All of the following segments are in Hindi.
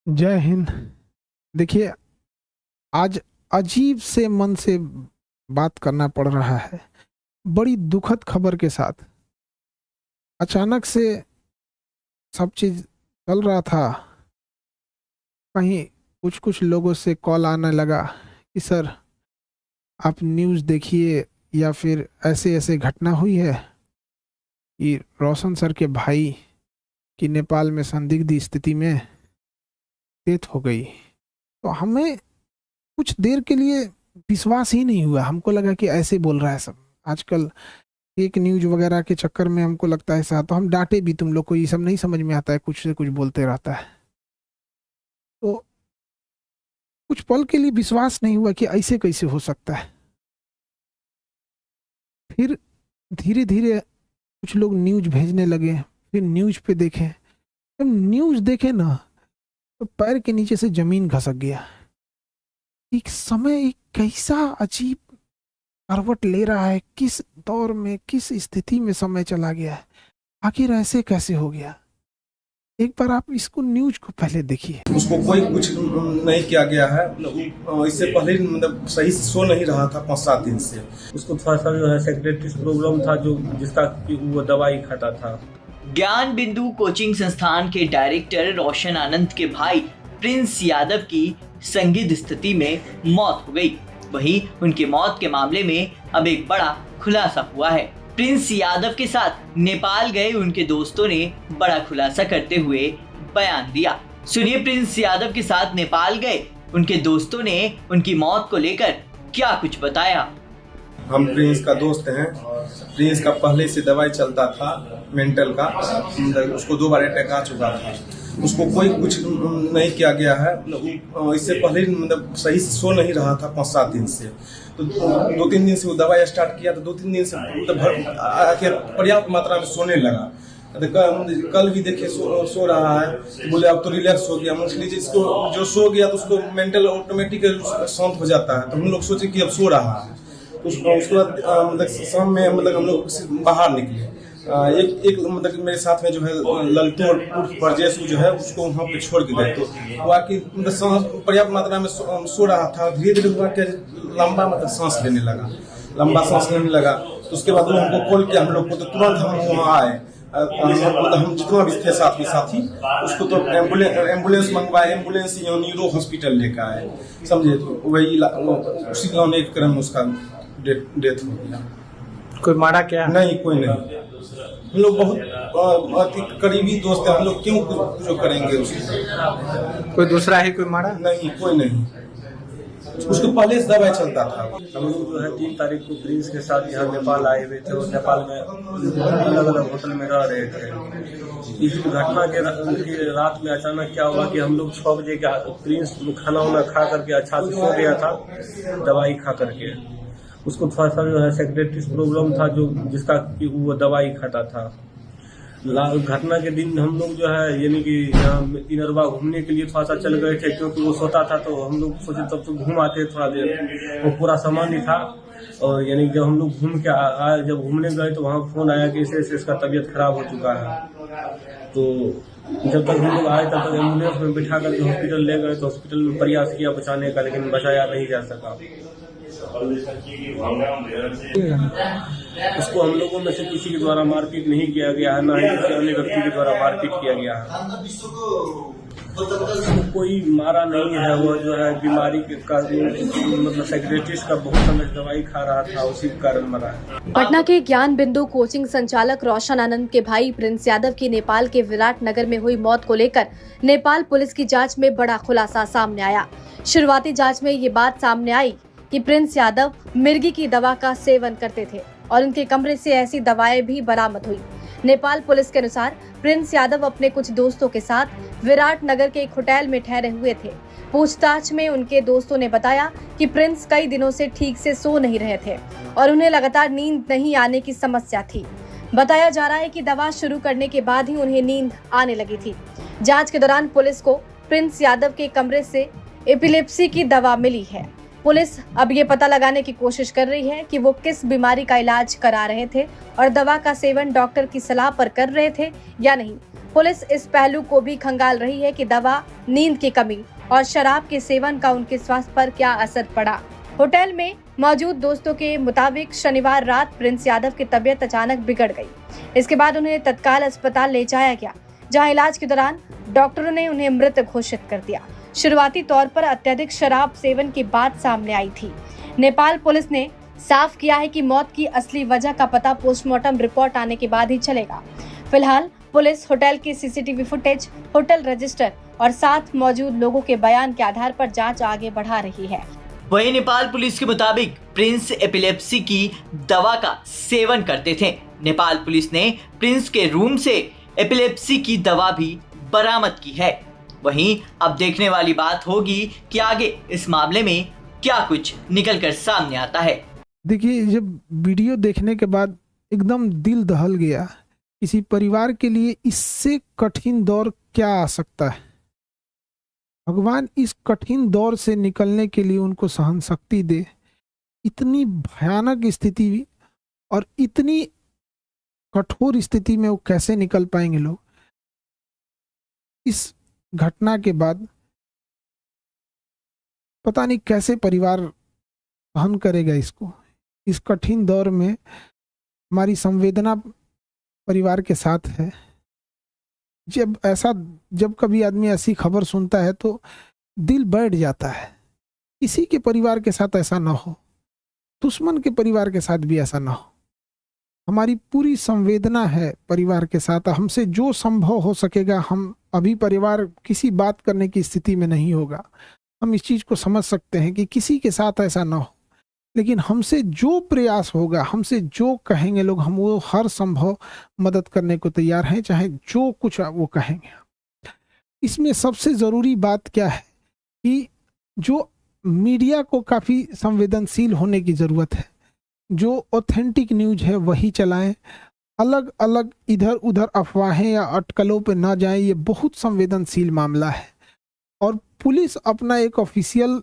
जय हिंद। देखिए, आज अजीब से मन से बात करना पड़ रहा है। बड़ी दुखद खबर के साथ अचानक से सब चीज चल रहा था। कहीं कुछ कुछ लोगों से कॉल आने लगा कि सर आप न्यूज़ देखिए, या फिर ऐसे ऐसे घटना हुई है कि रोशन सर के भाई की नेपाल में संदिग्ध स्थिति में डेथ हो गई। तो हमें कुछ देर के लिए विश्वास ही नहीं हुआ। हमको लगा कि ऐसे बोल रहा है सब। आजकल फेक न्यूज वगैरह के चक्कर में हमको लगता है ऐसा, तो हम डांटे भी, तुम लोग को ये सब नहीं समझ में आता है, कुछ से कुछ बोलते रहता है। तो कुछ पल के लिए विश्वास नहीं हुआ कि ऐसे कैसे हो सकता है। फिर धीरे धीरे कुछ लोग न्यूज भेजने लगे, फिर न्यूज पे देखें। जब न्यूज देखे ना, तो पैर के नीचे से जमीन खसक गया। एक समय एक कैसा अजीब करवट ले रहा है, किस दौर में, किस स्थिति में समय चला गया है। आखिर ऐसे कैसे हो गया। एक बार आप इसको न्यूज को पहले देखिए। उसको कोई कुछ नहीं किया गया है। इससे पहले मतलब सही से सो नहीं रहा था 5-7 दिन से। उसको थोड़ा सा जो है सेक्रेटरी प्रॉब्लम था, जो जिसका वो दवाई खाता था। ज्ञान बिंदु कोचिंग संस्थान के डायरेक्टर रोशन आनंद के भाई प्रिंस यादव की संदिग्ध स्थिति में मौत हो गई। वहीं उनकी मौत के मामले में अब एक बड़ा खुलासा हुआ है। प्रिंस यादव के साथ नेपाल गए उनके दोस्तों ने बड़ा खुलासा करते हुए बयान दिया। सुनिए, प्रिंस यादव के साथ नेपाल गए उनके दोस्तों ने उनकी मौत को लेकर क्या कुछ बताया। हम प्रिंस का दोस्त हैं। प्रिंस का पहले से दवाई चलता था मेंटल का। उसको 2 बार अटैक आ चुका था। उसको कोई कुछ नहीं किया गया है। इससे पहले मतलब सही से सो नहीं रहा था 5-7 दिन से। तो 2-3 दिन से वो दवाई स्टार्ट किया, तो 2-3 दिन से मतलब पर्याप्त मात्रा में सोने लगा। कल भी देखे सो रहा है, तो बोले अब तो रिलैक्स हो गया। मुझे इसको जो सो गया तो उसको मेंटल ऑटोमेटिक शांत हो जाता है। तो हम लोग सोचे कि अब सो रहा है। तो उसके बाद मतलब शाम में मतलब हम लोग बाहर निकले। एक मतलब मेरे साथ में जो है ललटू और परजेश जो है उसको वहाँ पे छोड़ के गए। तो वो आके मतलब पर्याप्त मात्रा में सो रहा था। धीरे धीरे लंबा मतलब सांस लेने लगा, लंबा सांस लेने लगा। तो उसके बाद वो हमको कॉल किया, हम लोग को, तो तुरंत हम वहाँ आए। हम जितना भी थे साथी उसको तो एम्बुलेंस मंगवाए। एम्बुलेंस न्यूरो हॉस्पिटल लेकर आए, समझे। तो वही उसी एक क्रम में उसका डेथ हो गया। कोई मारा क्या? नहीं, कोई नहीं। हम लोग बहुत करीबी दोस्त हैं। हम लोग क्यों कुछ करेंगे उसको? कोई दूसरा ही कोई मारा? नहीं, कोई नहीं। उसको पहले से दवाई चलता था। हम लोग जो है 3 तारीख को प्रिंस के साथ यहाँ नेपाल आए हुए थे और नेपाल में अलग अलग होटल में रह रहे थे। इस घटना के रात में अचानक क्या हुआ कि हम लोग 6 बजे का प्रिंस खाना वाना खा करके अच्छा से सो गया था, दवाई खा करके। उसको थोड़ा सा जो है सेक्रेटरी प्रॉब्लम था, जो जिसका वो दवाई खाता था। घटना के दिन हम लोग जो है यानी कि इनरवा घूमने के लिए थोड़ा सा चल गए थे, क्योंकि वो सोता था। तो हम लोग सोचे तब तो घूम आते थोड़ा देर। वो पूरा सामान ही था। और यानी जब हम लोग घूम के आए, जब घूमने गए तो वहाँ फोन आया कि ऐसे इसका तबीयत खराब हो चुका है। तो जब तक हम लोग आए तब तक एम्बुलेंस में बिठा करके हॉस्पिटल ले गए। तो हॉस्पिटल में प्रयास किया बचाने का, लेकिन बचाया नहीं जा सका। उसको हम लोगों में से किसी के द्वारा मारपीट नहीं किया गया है, ना ही किसी अन्य व्यक्ति के द्वारा मारपीट किया गया है। कोई मारा नहीं है। वो जो है बीमारी के मतलब सेक्रेटरी का बहुत समय दवाई खा रहा था, उसी के कारण मरा है। पटना के ज्ञान बिंदु कोचिंग संचालक रोशन आनंद के भाई प्रिंस यादव की नेपाल के विराट नगर में हुई मौत को लेकर नेपाल पुलिस की जांच में बड़ा खुलासा सामने आया। शुरुआती जांच में ये बात सामने आई कि प्रिंस यादव मिर्गी की दवा का सेवन करते थे और उनके कमरे से ऐसी दवाएं भी बरामद हुई। नेपाल पुलिस के अनुसार प्रिंस यादव अपने कुछ दोस्तों के साथ विराट नगर के एक होटल में ठहरे हुए थे। पूछताछ में उनके दोस्तों ने बताया कि प्रिंस कई दिनों से ठीक से सो नहीं रहे थे और उन्हें लगातार नींद नहीं आने की समस्या थी। बताया जा रहा है कि दवा शुरू करने के बाद ही उन्हें नींद आने लगी थी। जांच के दौरान पुलिस को प्रिंस यादव के कमरे से एपिलेप्सी की दवा मिली है। पुलिस अब ये पता लगाने की कोशिश कर रही है कि वो किस बीमारी का इलाज करा रहे थे और दवा का सेवन डॉक्टर की सलाह पर कर रहे थे या नहीं। पुलिस इस पहलू को भी खंगाल रही है कि दवा, नींद की कमी और शराब के सेवन का उनके स्वास्थ्य पर क्या असर पड़ा। होटल में मौजूद दोस्तों के मुताबिक शनिवार रात प्रिंस यादव की तबीयत अचानक बिगड़ गई। इसके बाद उन्हें तत्काल अस्पताल ले जाया गया, जहां इलाज के दौरान डॉक्टरों ने उन्हें मृत घोषित कर दिया। शुरुआती तौर पर अत्यधिक शराब सेवन की बात सामने आई थी। नेपाल पुलिस ने साफ किया है कि मौत की असली वजह का पता पोस्टमार्टम रिपोर्ट आने के बाद ही चलेगा। फिलहाल पुलिस होटल के सीसीटीवी फुटेज, होटल रजिस्टर और साथ मौजूद लोगों के बयान के आधार पर जांच आगे बढ़ा रही है। वहीं नेपाल पुलिस के मुताबिक प्रिंस एपिलेप्सी की दवा का सेवन करते थे। नेपाल पुलिस ने प्रिंस के रूम से एपिलेप्सी की दवा भी बरामद की है। वहीं अब देखने वाली बात होगी कि आगे इस मामले में क्या कुछ निकलकर सामने आता है। देखिए, जब वीडियो देखने के बाद एकदम दिल दहल गया। किसी परिवार के लिए इससे कठिन दौर क्या आ सकता है। भगवान इस कठिन दौर से निकलने के लिए उनको सहन शक्ति दे। इतनी भयानक स्थिति और इतनी कठोर स्थिति में वो कैसे निकल पाएंगे लोग। इस घटना के बाद पता नहीं कैसे परिवार सहन करेगा इसको। इस कठिन दौर में हमारी संवेदना परिवार के साथ है। जब कभी आदमी ऐसी खबर सुनता है तो दिल बैठ जाता है। किसी के परिवार के साथ ऐसा ना हो, दुश्मन के परिवार के साथ भी ऐसा ना हो। हमारी पूरी संवेदना है परिवार के साथ। हमसे जो संभव हो सकेगा, हम अभी परिवार किसी बात करने की स्थिति में नहीं होगा। हम इस चीज को समझ सकते हैं कि किसी के साथ ऐसा ना हो, लेकिन हमसे जो प्रयास होगा, हमसे जो कहेंगे लोग, हम वो हर संभव मदद करने को तैयार हैं, चाहे जो कुछ वो कहेंगे। इसमें सबसे ज़रूरी बात क्या है कि जो मीडिया को काफ़ी संवेदनशील होने की ज़रूरत है। जो ऑथेंटिक न्यूज है वही चलाएं। अलग अलग इधर उधर अफवाहें या अटकलों पे ना जाएं। ये बहुत संवेदनशील मामला है और पुलिस अपना एक ऑफिशियल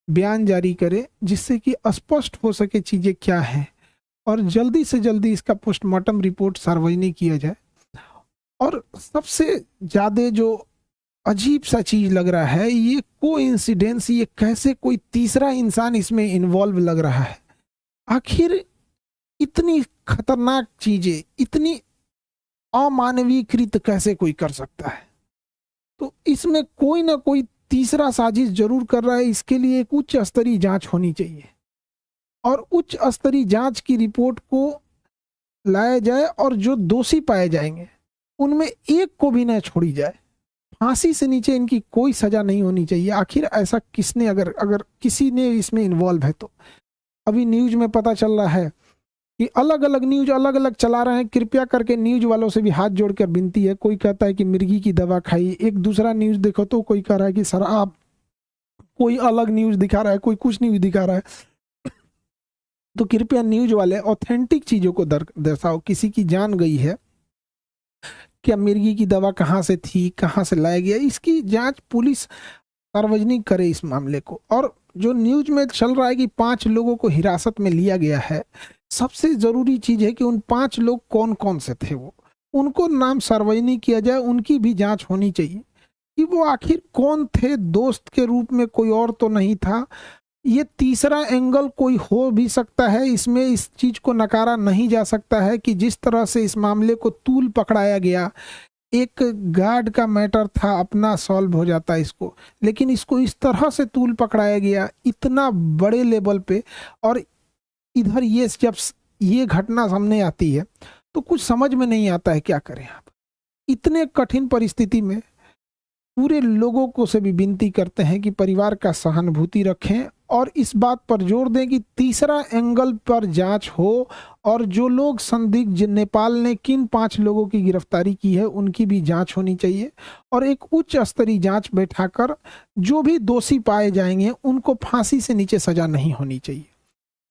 बयान जारी करे जिससे कि स्पष्ट हो सके चीज़ें क्या हैं और जल्दी से जल्दी इसका पोस्टमार्टम रिपोर्ट सार्वजनिक किया जाए। और सबसे ज़्यादा जो अजीब सा चीज़ लग रहा है, ये कोइंसिडेंस, ये कैसे कोई तीसरा इंसान इसमें इन्वॉल्व लग रहा है। आखिर इतनी खतरनाक चीज़ें, इतनी अमानवीकृत कैसे कोई कर सकता है। तो इसमें कोई ना कोई तीसरा साजिश जरूर कर रहा है। इसके लिए एक उच्च स्तरीय जांच होनी चाहिए और उच्च स्तरीय जांच की रिपोर्ट को लाया जाए और जो दोषी पाए जाएंगे उनमें एक को भी न छोड़ी जाए। फांसी से नीचे इनकी कोई सजा नहीं होनी चाहिए। आखिर ऐसा किसने, अगर किसी ने इसमें इन्वॉल्व है तो। अभी न्यूज में पता चल रहा है कि अलग अलग न्यूज अलग अलग चला रहे हैं। कृपया करके न्यूज वालों से भी हाथ जोड़कर विनती है। कोई कहता है कि मिर्गी की दवा खाई, एक दूसरा न्यूज देखो तो कोई कह रहा है कि शराब, कोई अलग न्यूज दिखा रहा है, कोई कुछ न्यूज दिखा रहा है। तो कृपया न्यूज वाले ऑथेंटिक चीजों को दर्शाओ। किसी की जान गई है, क्या मिर्गी की दवा कहाँ से थी, कहाँ से लाया गया, इसकी जांच पुलिस सार्वजनिक करे इस मामले को। और जो न्यूज में चल रहा है कि 5 लोगों को हिरासत में लिया गया है, सबसे जरूरी चीज है कि उन 5 लोग कौन कौन से थे, वो उनको नाम सार्वजनिक किया जाए। उनकी भी जांच होनी चाहिए कि वो आखिर कौन थे। दोस्त के रूप में कोई और तो नहीं था। ये तीसरा एंगल कोई हो भी सकता है इसमें। इस चीज को नकारा नहीं जा सकता है कि जिस तरह से इस मामले को तूल पकड़ाया गया, एक गार्ड का मैटर था, अपना सॉल्व हो जाता इसको, लेकिन इसको इस तरह से तूल पकड़ाया गया इतना बड़े लेवल पे। और इधर ये जब ये घटना सामने आती है तो कुछ समझ में नहीं आता है क्या करें आप। इतने कठिन परिस्थिति में पूरे लोगों को से भी विनती करते हैं कि परिवार का सहानुभूति रखें और इस बात पर जोर दें कि तीसरा एंगल पर जांच हो और जो लोग संदिग्ध, नेपाल ने किन 5 लोगों की गिरफ्तारी की है उनकी भी जांच होनी चाहिए और एक उच्च स्तरीय जांच बैठाकर जो भी दोषी पाए जाएंगे उनको फांसी से नीचे सजा नहीं होनी चाहिए।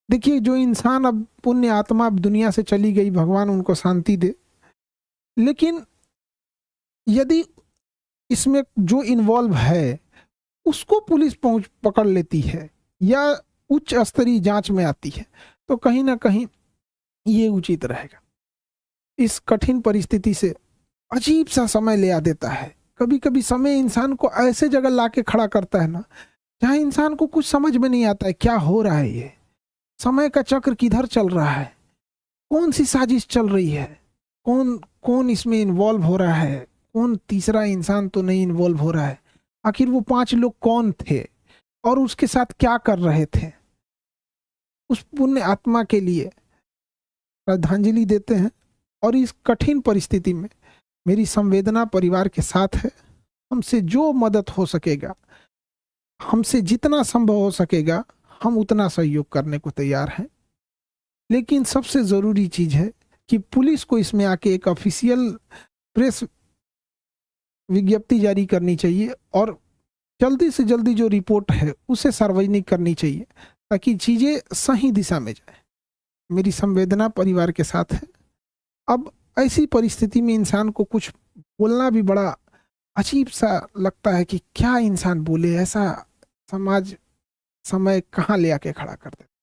देखिए, जो इंसान अब पुण्य आत्मा अब दुनिया से चली गई, भगवान उनको शांति दे, लेकिन यदि इसमें जो इन्वॉल्व है उसको पुलिस पकड़ लेती है या उच्च स्तरीय जांच में आती है तो कहीं ना कहीं ये उचित रहेगा। इस कठिन परिस्थिति से अजीब सा समय ले आ देता है। कभी कभी समय इंसान को ऐसे जगह लाके खड़ा करता है ना, जहाँ इंसान को कुछ समझ में नहीं आता है क्या हो रहा है, ये समय का चक्र किधर चल रहा है, कौन सी साजिश चल रही है, कौन कौन इसमें इन्वॉल्व हो रहा है, कौन तीसरा इंसान तो नहीं इन्वॉल्व हो रहा है, आखिर वो 5 लोग कौन थे और उसके साथ क्या कर रहे थे। उस पुण्य आत्मा के लिए श्रद्धांजलि देते हैं। और इस कठिन परिस्थिति में मेरी संवेदना परिवार के साथ है। हमसे जो मदद हो सकेगा, हमसे जितना संभव हो सकेगा, हम उतना सहयोग करने को तैयार हैं। लेकिन सबसे ज़रूरी चीज़ है कि पुलिस को इसमें आके एक ऑफिशियल प्रेस विज्ञप्ति जारी करनी चाहिए और जल्दी से जल्दी जो रिपोर्ट है उसे सार्वजनिक करनी चाहिए, ताकि चीज़ें सही दिशा में जाए। मेरी संवेदना परिवार के साथ है। अब ऐसी परिस्थिति में इंसान को कुछ बोलना भी बड़ा अजीब सा लगता है कि क्या इंसान बोले, ऐसा समाज समय कहाँ ले आके खड़ा कर देता है।